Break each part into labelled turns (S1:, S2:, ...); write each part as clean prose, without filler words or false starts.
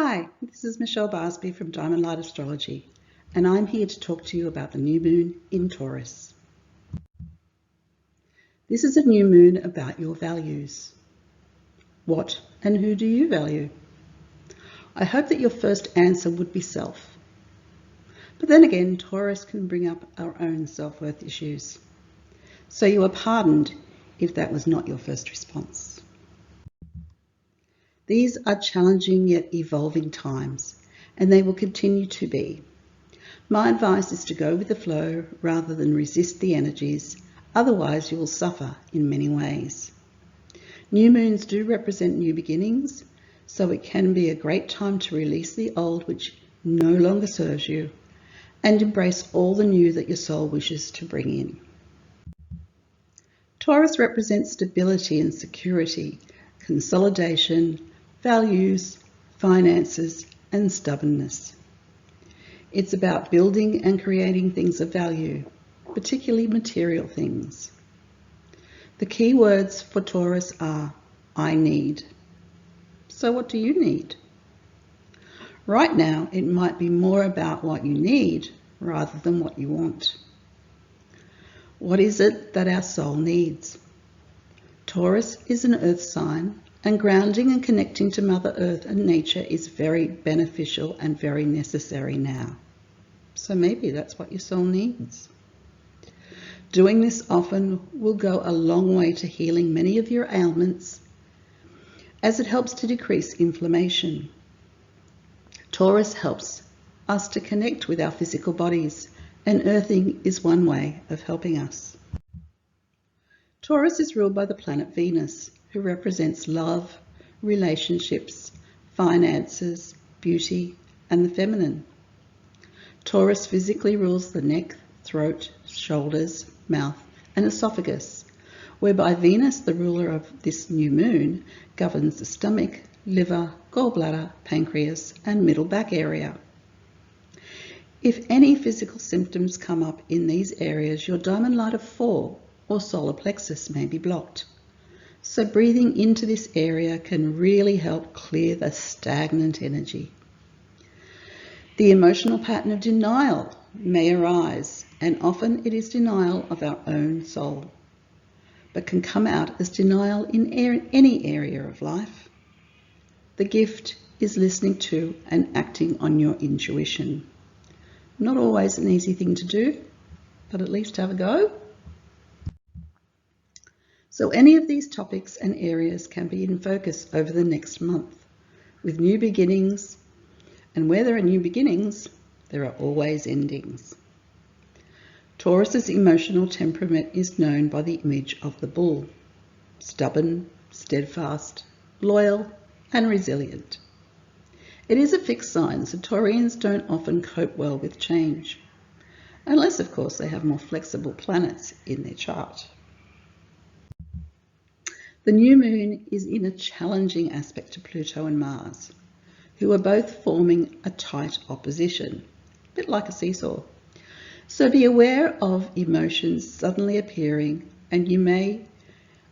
S1: Hi, this is Michelle Barsby from Diamond Light Astrology, and I'm here to talk to you about the new moon in Taurus. This is a new moon about your values. What and who do you value? I hope that your first answer would be self. But then again, Taurus can bring up our own self-worth issues. So you are pardoned if that was not your first response. These are challenging yet evolving times, and they will continue to be. My advice is to go with the flow rather than resist the energies, otherwise you will suffer in many ways. New moons do represent new beginnings, so it can be a great time to release the old which no longer serves you and embrace all the new that your soul wishes to bring in. Taurus represents stability and security, consolidation, values, finances, and stubbornness. It's about building and creating things of value, particularly material things. The key words for Taurus are, I need. So what do you need? Right now, it might be more about what you need rather than what you want. What is it that our soul needs? Taurus is an earth sign, and grounding and connecting to Mother Earth and nature is very beneficial and very necessary now. So maybe that's what your soul needs. Doing this often will go a long way to healing many of your ailments, as it helps to decrease inflammation. Taurus helps us to connect with our physical bodies, and earthing is one way of helping us. Taurus is ruled by the planet Venus, who represents love, relationships, finances, beauty, and the feminine. Taurus physically rules the neck, throat, shoulders, mouth, and esophagus, whereby Venus, the ruler of this new moon, governs the stomach, liver, gallbladder, pancreas, and middle back area. If any physical symptoms come up in these areas, your diamond light of 4 or solar plexus may be blocked. So breathing into this area can really help clear the stagnant energy. The emotional pattern of denial may arise, and often it is denial of our own soul, but can come out as denial in any area of life. The gift is listening to and acting on your intuition. Not always an easy thing to do, but at least have a go. So any of these topics and areas can be in focus over the next month with new beginnings, and where there are new beginnings, there are always endings. Taurus's emotional temperament is known by the image of the bull, stubborn, steadfast, loyal, and resilient. It is a fixed sign, so Taurians don't often cope well with change, unless of course they have more flexible planets in their chart. The new moon is in a challenging aspect to Pluto and Mars, who are both forming a tight opposition, a bit like a seesaw. So be aware of emotions suddenly appearing, and you may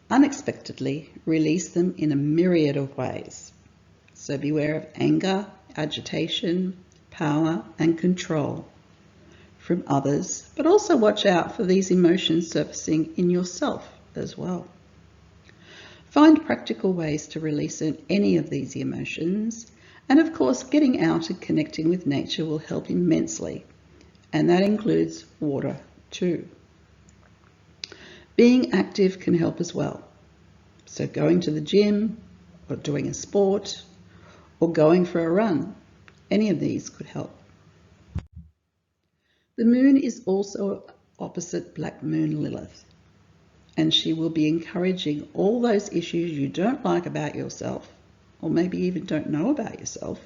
S1: unexpectedly release them in a myriad of ways. So beware of anger, agitation, power, and control from others, but also watch out for these emotions surfacing in yourself as well. Find practical ways to release any of these emotions, and of course getting out and connecting with nature will help immensely, and that includes water too. Being active can help as well, so going to the gym or doing a sport or going for a run, any of these could help. The moon is also opposite Black Moon Lilith, and she will be encouraging all those issues you don't like about yourself, or maybe even don't know about yourself,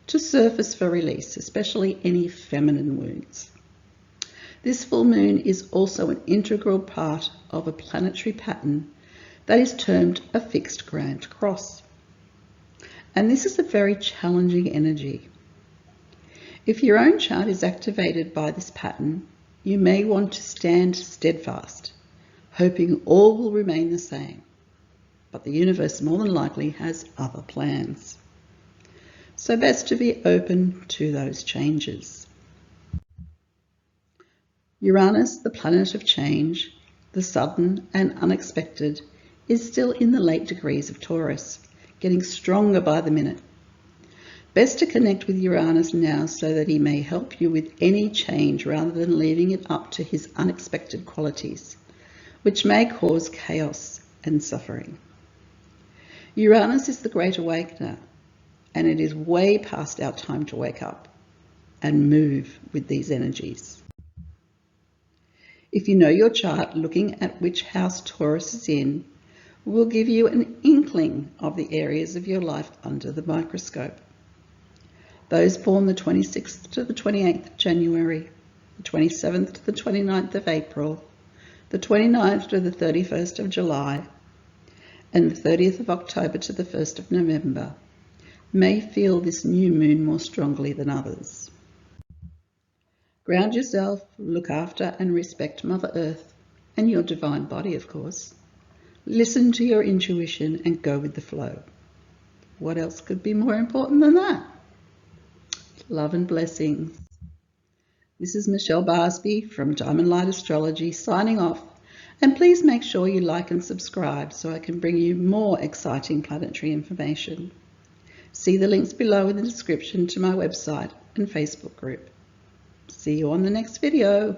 S1: to surface for release, especially any feminine wounds. This full moon is also an integral part of a planetary pattern that is termed a fixed grand cross. And this is a very challenging energy. If your own chart is activated by this pattern, you may want to stand steadfast, hoping all will remain the same. But the universe more than likely has other plans. so best to be open to those changes. Uranus, the planet of change, the sudden and unexpected, is still in the late degrees of Taurus, getting stronger by the minute. Best to connect with Uranus now so that he may help you with any change rather than leaving it up to his unexpected qualities, which may cause chaos and suffering. Uranus is the great awakener, and it is way past our time to wake up and move with these energies. If you know your chart, looking at which house Taurus is in will give you an inkling of the areas of your life under the microscope. Those born the 26th to the 28th of January, the 27th to the 29th of April, the 29th to the 31st of July, and the 30th of October to the 1st of November may feel this new moon more strongly than others. Ground yourself, look after and respect Mother Earth and your divine body, of course. Listen to your intuition and go with the flow. What else could be more important than that? Love and blessings. This is Michelle Barsby from Diamond Light Astrology signing off, and please make sure you like and subscribe so I can bring you more exciting planetary information. See the links below in the description to my website and Facebook group. See you on the next video.